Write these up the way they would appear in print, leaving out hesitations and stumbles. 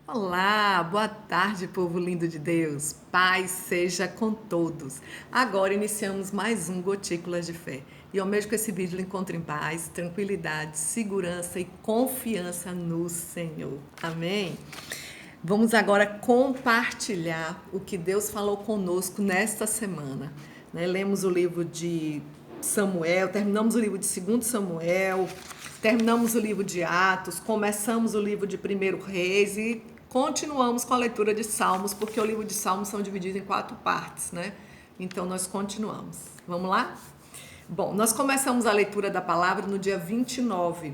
Olá, boa tarde, povo lindo de Deus. Paz seja com todos. Agora iniciamos mais um Gotículas de Fé. E eu mesmo que esse vídeo lhe encontre em paz, tranquilidade, segurança e confiança no Senhor. Amém? Vamos agora compartilhar o que Deus falou conosco nesta semana. Lemos o livro de Samuel, terminamos o livro de 2 Samuel, terminamos o livro de Atos, começamos o livro de 1 Reis e continuamos com a leitura de Salmos, porque o livro de Salmos são divididos em 4 partes, né? Então nós continuamos. Vamos lá? Bom, nós começamos a leitura da palavra no dia 29,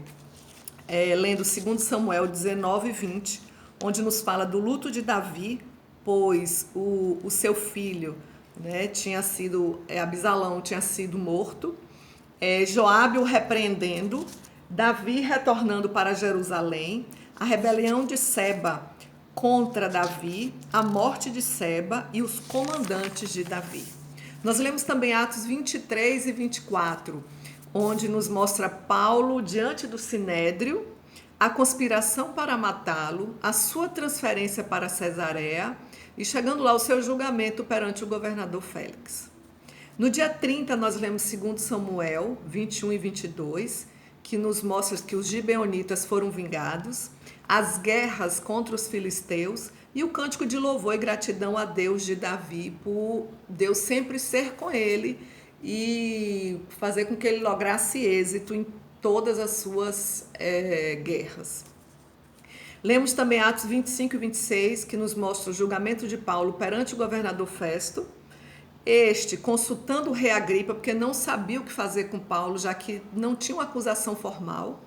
lendo 2 Samuel 19 e 20, onde nos fala do luto de Davi, pois o seu filho, né, tinha sido, Abisalão tinha sido morto, Joabe o repreendendo, Davi retornando para Jerusalém, a rebelião de Seba contra Davi, a morte de Seba e os comandantes de Davi. Nós lemos também Atos 23 e 24, onde nos mostra Paulo diante do Sinédrio, a conspiração para matá-lo, a sua transferência para Cesareia e chegando lá o seu julgamento perante o governador Félix. No dia 30 nós lemos 2 Samuel 21 e 22, que nos mostra que os gibeonitas foram vingados, as guerras contra os filisteus e o cântico de louvor e gratidão a Deus de Davi, por Deus sempre ser com ele e fazer com que ele lograsse êxito em todas as suas guerras. Lemos também Atos 25 e 26, que nos mostra o julgamento de Paulo perante o governador Festo, este consultando o rei Agripa, porque não sabia o que fazer com Paulo, já que não tinha uma acusação formal,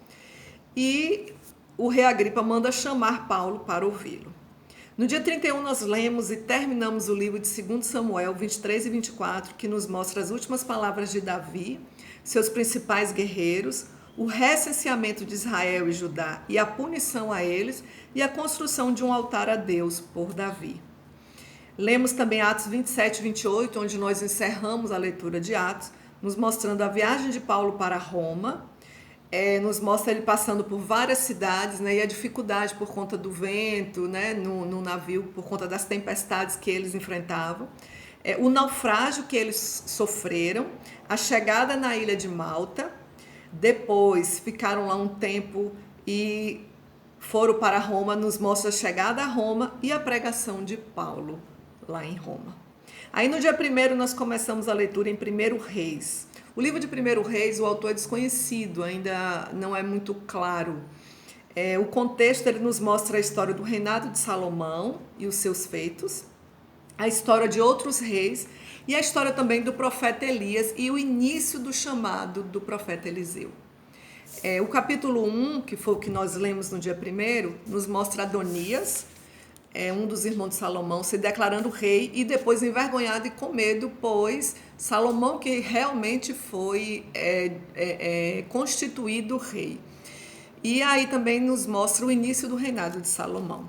e o rei Agripa manda chamar Paulo para ouvi-lo. No dia 31 nós lemos e terminamos o livro de 2 Samuel 23 e 24, que nos mostra as últimas palavras de Davi, seus principais guerreiros, o recenseamento de Israel e Judá e a punição a eles e a construção de um altar a Deus por Davi. Lemos também Atos 27 e 28, onde nós encerramos a leitura de Atos, nos mostrando a viagem de Paulo para Roma, nos mostra ele passando por várias cidades, né, e a dificuldade por conta do vento, né, no navio, por conta das tempestades que eles enfrentavam, o naufrágio que eles sofreram, a chegada na ilha de Malta, depois ficaram lá um tempo e foram para Roma, nos mostra a chegada a Roma e a pregação de Paulo lá em Roma. Aí no dia 1º nós começamos a leitura em 1 Reis. O livro de 1 Reis, o autor é desconhecido, ainda não é muito claro. O contexto ele nos mostra a história do reinado de Salomão e os seus feitos, a história de outros reis e a história também do profeta Elias e o início do chamado do profeta Eliseu. O capítulo 1, que foi o que nós lemos no dia 1º, nos mostra Adonias, um dos irmãos de Salomão, se declarando rei e depois envergonhado e com medo, pois Salomão que realmente foi constituído rei. E aí também nos mostra o início do reinado de Salomão.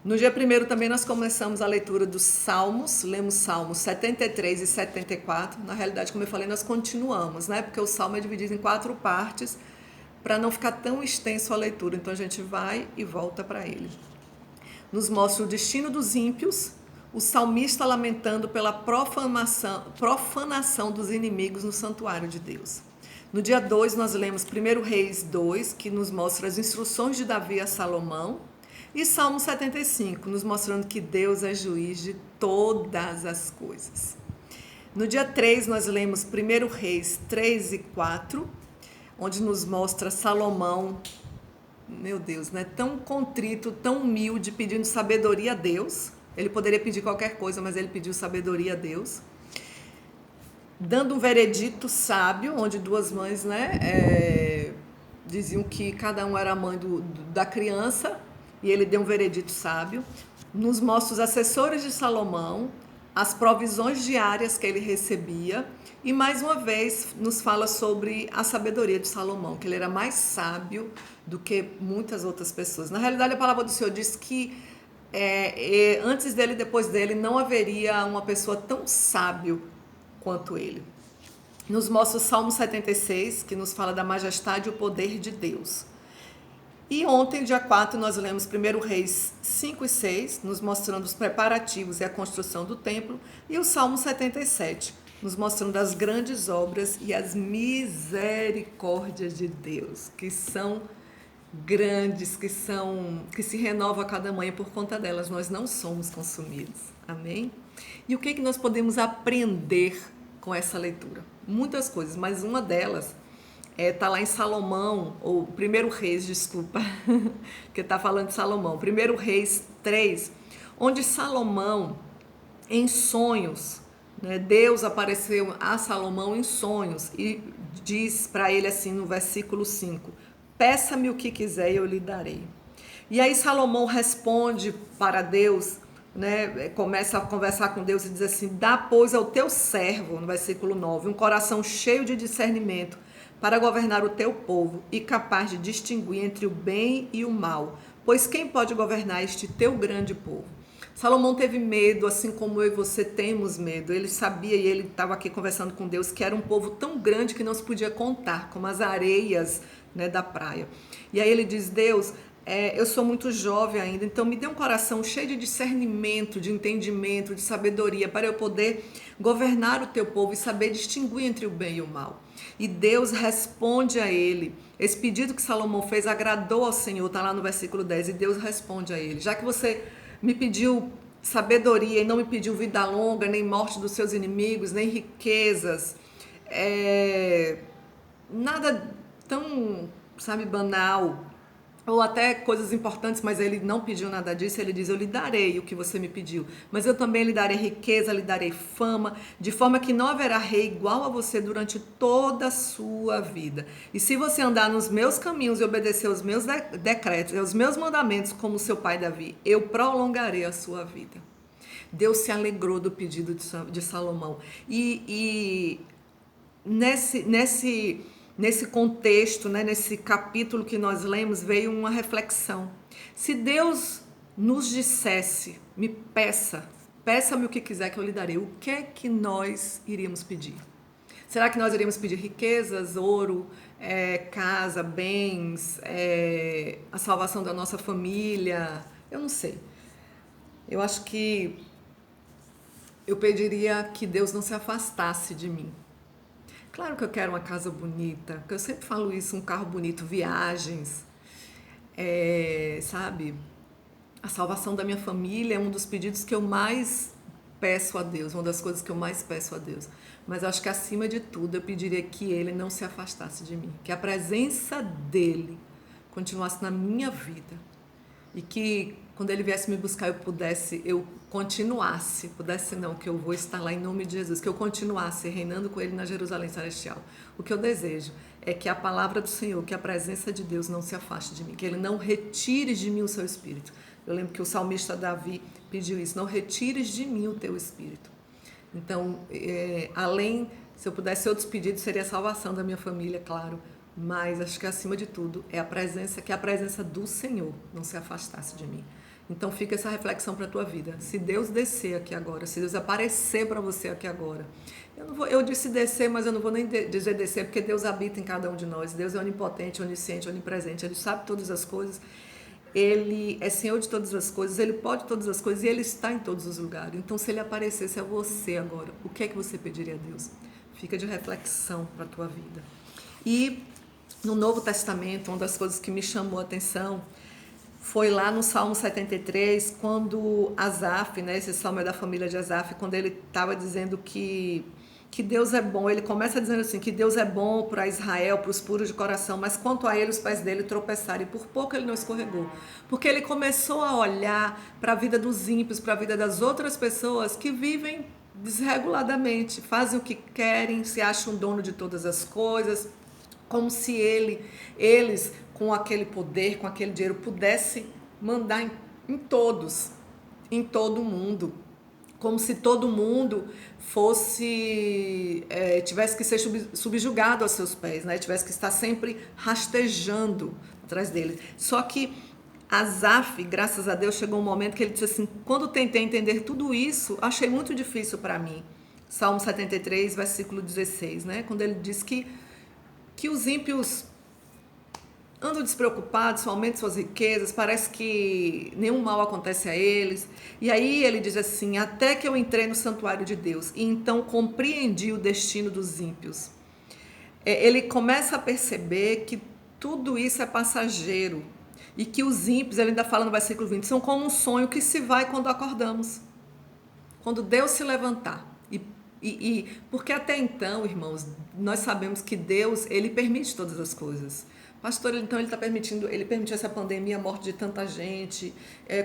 No dia 1º também nós começamos a leitura dos Salmos, lemos Salmos 73 e 74. Na realidade, como eu falei, nós continuamos, né? Porque o Salmo é dividido em 4 partes, para não ficar tão extenso a leitura. Então a gente vai e volta para ele. Nos mostra o destino dos ímpios, o salmista lamentando pela profanação dos inimigos no santuário de Deus. No dia 2 nós lemos 1 Reis 2, que nos mostra as instruções de Davi a Salomão, e Salmo 75, nos mostrando que Deus é juiz de todas as coisas. No dia 3 nós lemos 1 Reis 3 e 4, onde nos mostra Salomão, meu Deus, né? Tão contrito, tão humilde, pedindo sabedoria a Deus. Ele poderia pedir qualquer coisa, mas ele pediu sabedoria a Deus. Dando um veredito sábio, onde 2 mães, né, diziam que cada um era a mãe da criança, e ele deu um veredito sábio. Nos mostra os assessores de Salomão, as provisões diárias que ele recebia, e mais uma vez nos fala sobre a sabedoria de Salomão, que ele era mais sábio do que muitas outras pessoas. Na realidade, a palavra do Senhor diz que antes dele e depois dele não haveria uma pessoa tão sábio quanto ele. Nos mostra o Salmo 76, que nos fala da majestade e o poder de Deus. E ontem, dia 4, nós lemos 1 Reis 5 e 6, nos mostrando os preparativos e a construção do templo, e o Salmo 77, nos mostrando as grandes obras e as misericórdias de Deus, que são grandes, que se renovam a cada manhã, por conta delas nós não somos consumidos. Amém? E o que nós podemos aprender com essa leitura? Muitas coisas, mas uma delas está lá em Salomão, ou 1 Reis, desculpa, que está falando de Salomão, 1 Reis 3, onde Salomão, em sonhos, né, Deus apareceu a Salomão em sonhos e diz para ele assim no versículo 5, peça-me o que quiser e eu lhe darei. E aí Salomão responde para Deus, né, começa a conversar com Deus e diz assim, dá pois ao teu servo, no versículo 9, um coração cheio de discernimento, para governar o teu povo e capaz de distinguir entre o bem e o mal. Pois quem pode governar este teu grande povo? Salomão teve medo, assim como eu e você temos medo. Ele sabia, e ele estava aqui conversando com Deus, que era um povo tão grande que não se podia contar, como as areias, né, da praia. E aí ele diz, Deus, eu sou muito jovem ainda, então me dê um coração cheio de discernimento, de entendimento, de sabedoria, para eu poder governar o teu povo e saber distinguir entre o bem e o mal. E Deus responde a ele. Esse pedido que Salomão fez agradou ao Senhor, está lá no versículo 10, e Deus responde a ele. Já que você me pediu sabedoria e não me pediu vida longa, nem morte dos seus inimigos, nem riquezas, nada tão, banal, ou até coisas importantes, mas ele não pediu nada disso, ele diz, eu lhe darei o que você me pediu, mas eu também lhe darei riqueza, lhe darei fama, de forma que não haverá rei igual a você durante toda a sua vida. E se você andar nos meus caminhos e obedecer aos meus decretos e aos meus mandamentos, como seu pai Davi, eu prolongarei a sua vida. Deus se alegrou do pedido de Salomão. E nesse contexto, né, nesse capítulo que nós lemos, veio uma reflexão. Se Deus nos dissesse, peça-me o que quiser que eu lhe darei, o que é que nós iríamos pedir? Será que nós iríamos pedir riquezas, ouro, casa, bens, a salvação da nossa família? Eu não sei. Eu acho que eu pediria que Deus não se afastasse de mim. Claro que eu quero uma casa bonita, porque eu sempre falo isso, um carro bonito, viagens, sabe? A salvação da minha família é um dos pedidos que eu mais peço a Deus, uma das coisas que eu mais peço a Deus. Mas acho que acima de tudo eu pediria que Ele não se afastasse de mim, que a presença dEle continuasse na minha vida e que quando Ele viesse me buscar eu continuasse, que eu vou estar lá em nome de Jesus, que eu continuasse reinando com Ele na Jerusalém Celestial. O que eu desejo é que a palavra do Senhor, que a presença de Deus não se afaste de mim, que Ele não retire de mim o seu Espírito. Eu lembro que o salmista Davi pediu isso, não retires de mim o teu Espírito. Então, se eu pudesse outros pedidos, seria a salvação da minha família, claro, mas acho que acima de tudo é que a presença do Senhor não se afastasse de mim. Então fica essa reflexão para a tua vida. Se Deus descer aqui agora, se Deus aparecer para você aqui agora, eu disse descer, mas eu não vou nem dizer descer, porque Deus habita em cada um de nós. Deus é onipotente, onisciente, onipresente, Ele sabe todas as coisas, Ele é Senhor de todas as coisas, Ele pode todas as coisas e Ele está em todos os lugares. Então se Ele aparecesse a você agora, o que é que você pediria a Deus? Fica de reflexão para a tua vida. E no Novo Testamento, uma das coisas que me chamou a atenção foi lá no Salmo 73, quando Asaf, né, esse salmo é da família de Asaf, quando ele estava dizendo que Deus é bom, ele começa dizendo assim, que Deus é bom para Israel, para os puros de coração, mas quanto a ele, os pés dele tropeçaram, e por pouco ele não escorregou, porque ele começou a olhar para a vida dos ímpios, para a vida das outras pessoas que vivem desreguladamente, fazem o que querem, se acham dono de todas as coisas, como se eles, com aquele poder, com aquele dinheiro, pudessem mandar em todos, em todo mundo. Como se todo mundo tivesse que ser subjugado aos seus pés, né? Tivesse que estar sempre rastejando atrás dele. Só que Asaf, graças a Deus, chegou um momento que ele disse assim, quando tentei entender tudo isso, achei muito difícil para mim. Salmo 73, versículo 16, né? Quando ele diz que os ímpios andam despreocupados, só aumentam suas riquezas, parece que nenhum mal acontece a eles. E aí ele diz assim: até que eu entrei no santuário de Deus e então compreendi o destino dos ímpios. Ele começa a perceber que tudo isso é passageiro e que os ímpios, ele ainda fala no versículo 20, são como um sonho que se vai quando acordamos, quando Deus se levantar. Porque até então, irmãos, nós sabemos que Deus, ele permite todas as coisas. Pastor, então ele está permitindo, ele permitiu essa pandemia, a morte de tanta gente.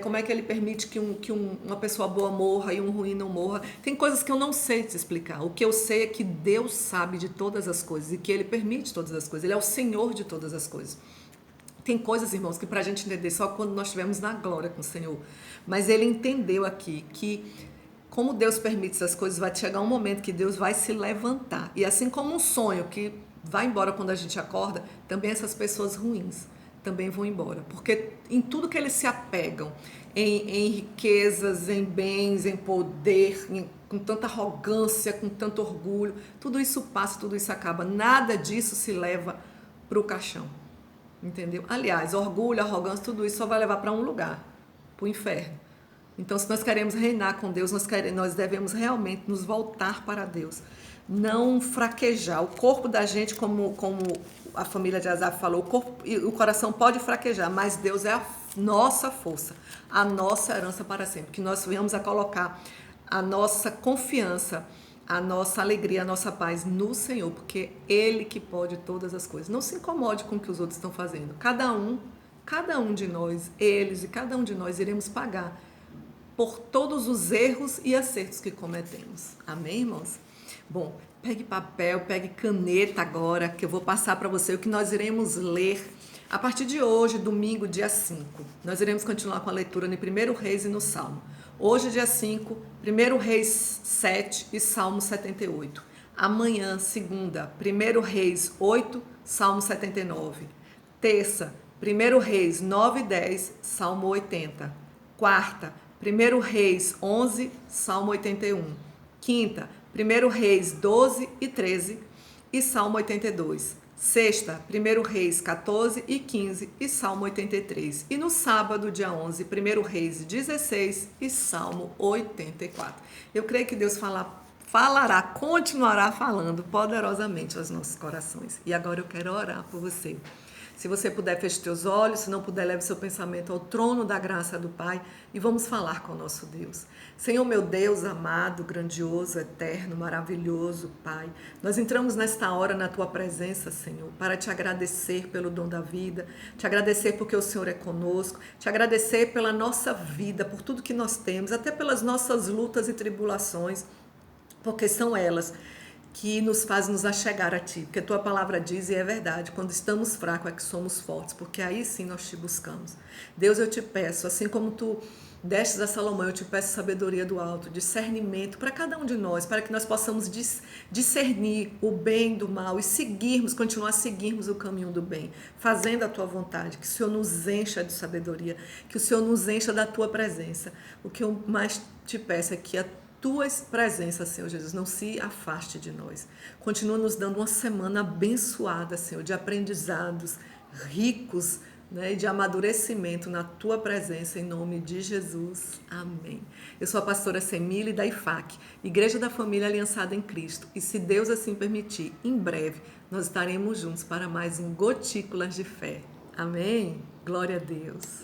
Como é que ele permite que uma pessoa boa morra e um ruim não morra? Tem coisas que eu não sei te explicar. O que eu sei é que Deus sabe de todas as coisas e que ele permite todas as coisas. Ele é o Senhor de todas as coisas. Tem coisas, irmãos, que para a gente entender só quando nós estivermos na glória com o Senhor. Mas ele entendeu aqui que, como Deus permite essas coisas, vai chegar um momento que Deus vai se levantar. E assim como um sonho que vai embora quando a gente acorda, também essas pessoas ruins também vão embora. Porque em tudo que eles se apegam, em riquezas, em bens, em poder, com tanta arrogância, com tanto orgulho, tudo isso passa, tudo isso acaba. Nada disso se leva para o caixão. Entendeu? Aliás, orgulho, arrogância, tudo isso só vai levar para um lugar, para o inferno. Então, se nós queremos reinar com Deus, nós devemos realmente nos voltar para Deus. Não fraquejar. O corpo da gente, como a família de Asaf falou, o coração pode fraquejar, mas Deus é a nossa força, a nossa herança para sempre. Que nós venhamos a colocar a nossa confiança, a nossa alegria, a nossa paz no Senhor, porque Ele que pode todas as coisas. Não se incomode com o que os outros estão fazendo. Cada um de nós, eles e cada um de nós iremos pagar por todos os erros e acertos que cometemos. Amém, irmãos? Bom, pegue papel, pegue caneta agora, que eu vou passar para você o que nós iremos ler a partir de hoje, domingo, dia 5. Nós iremos continuar com a leitura no 1 Reis e no Salmo. Hoje, dia 5, 1 Reis 7 e Salmo 78. Amanhã, segunda, 1 Reis 8, Salmo 79. Terça, 1 Reis 9 e 10, Salmo 80. Quarta, 1 Reis 11, Salmo 81. Quinta, 1 Reis 12 e 13 e Salmo 82. Sexta, 1 Reis 14 e 15 e Salmo 83. E no sábado, dia 11, 1 Reis 16 e Salmo 84. Eu creio que Deus falará, continuará falando poderosamente aos nossos corações. E agora eu quero orar por você. Se você puder, feche teus olhos. Se não puder, leve seu pensamento ao trono da graça do Pai e vamos falar com o nosso Deus. Senhor, meu Deus amado, grandioso, eterno, maravilhoso, Pai. Nós entramos nesta hora na Tua presença, Senhor, para Te agradecer pelo dom da vida, Te agradecer porque o Senhor é conosco, Te agradecer pela nossa vida, por tudo que nós temos, até pelas nossas lutas e tribulações, porque são elas que nos faz nos achegar a Ti, porque a Tua palavra diz, e é verdade, quando estamos fracos é que somos fortes, porque aí sim nós Te buscamos. Deus, eu Te peço, assim como Tu destes a Salomão, eu Te peço sabedoria do alto, discernimento para cada um de nós, para que nós possamos discernir o bem do mal e continuar a seguirmos o caminho do bem, fazendo a Tua vontade, que o Senhor nos encha de sabedoria, que o Senhor nos encha da Tua presença. O que eu mais Te peço é que a Tua presença, Senhor Jesus, não se afaste de nós. Continua nos dando uma semana abençoada, Senhor, de aprendizados ricos, né, de amadurecimento na Tua presença, em nome de Jesus. Amém. Eu sou a pastora Semília da IFAC, Igreja da Família Aliançada em Cristo. E se Deus assim permitir, em breve nós estaremos juntos para mais um Gotículas de Fé. Amém? Glória a Deus.